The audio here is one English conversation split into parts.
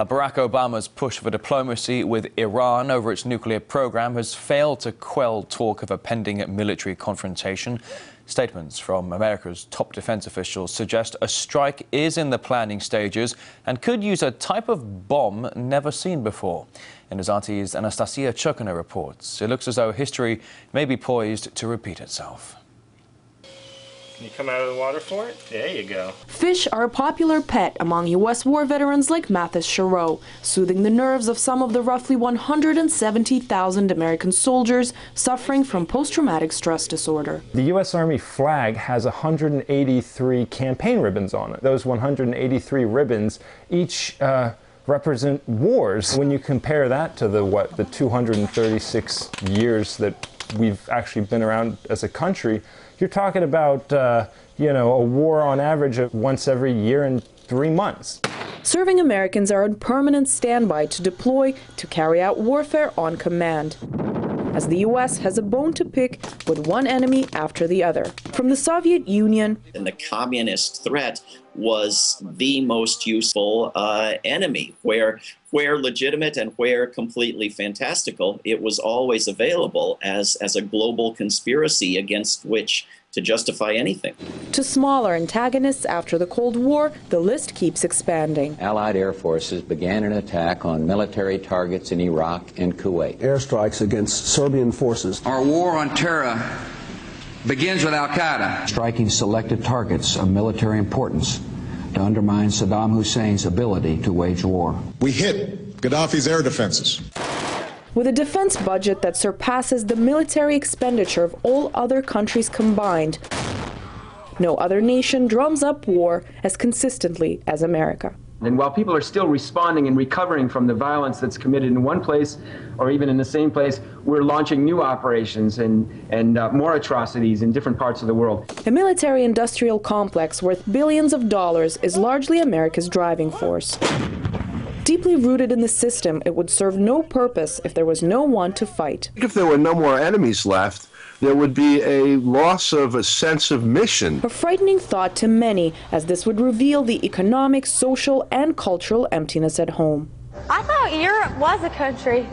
Barack Obama's push for diplomacy with Iran over its nuclear program has failed to quell talk of a pending military confrontation. Statements from America's top defense officials suggest a strike is in the planning stages and could use a type of bomb never seen before. NSRT's Anastasia Chukina reports. It looks as though history may be poised to repeat itself. Can you come out of the water for it? There you go. Fish are a popular pet among U.S. war veterans like Mathis Chereau, soothing the nerves of some of the roughly 170,000 American soldiers suffering from post-traumatic stress disorder. The U.S. Army flag has 183 campaign ribbons on it. Those 183 ribbons each represent wars. When you compare that to the 236 years that we've actually been around as a country, you're talking about, a war on average of once every year and 3 months. Serving Americans are on permanent standby to deploy to carry out warfare on command, as the U.S. has a bone to pick with one enemy after the other. From the Soviet Union, and the communist threat was the most useful enemy, where legitimate and where completely fantastical, it was always available as a global conspiracy against which to justify anything. To smaller antagonists after the Cold War, the list keeps expanding. Allied air forces began an attack on military targets in Iraq and Kuwait. Airstrikes against Serbian forces. Our war on terror begins with al-Qaeda striking selected targets of military importance to undermine Saddam Hussein's ability to wage war. We hit Gaddafi's air defenses. With a defense budget that surpasses the military expenditure of all other countries combined, no other nation drums up war as consistently as America. And while people are still responding and recovering from the violence that's committed in one place or even in the same place, we're launching new operations and more atrocities in different parts of the world. A military-industrial complex worth billions of dollars is largely America's driving force. Deeply rooted in the system, it would serve no purpose if there was no one to fight. If there were no more enemies left, there would be a loss of a sense of mission. A frightening thought to many, as this would reveal the economic, social, and cultural emptiness at home. I thought Europe was a country.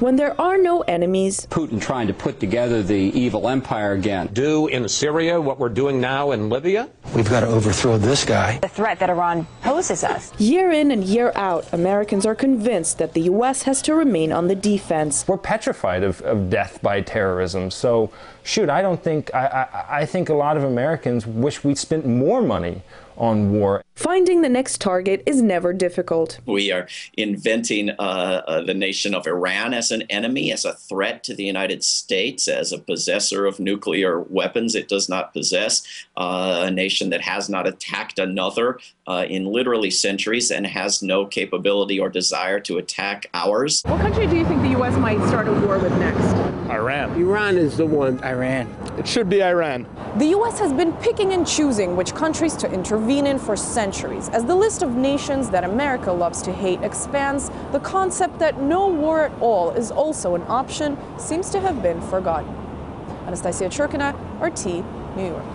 When there are no enemies, Putin trying to put together the evil empire again. Do in Syria what we're doing now in Libya? We've got to overthrow this guy. The threat that Iran poses us. Year in and year out, Americans are convinced that the U.S. has to remain on the defense. We're petrified of death by terrorism. So, shoot, I think a lot of Americans wish we'd spent more money on war. Finding the next target is never difficult. We are inventing the nation of Iran as an enemy, as a threat to the United States, as a possessor of nuclear weapons it does not possess, a nation that has not attacked another in literally centuries and has no capability or desire to attack ours. What country do you think the U.S. might start a war with next? Iran. Iran is the one. Iran. It should be Iran. The U.S. has been picking and choosing which countries to intervene in for centuries. As the list of nations that America loves to hate expands, the concept that no war at all is also an option seems to have been forgotten. Anastasia Chukina, RT, New York.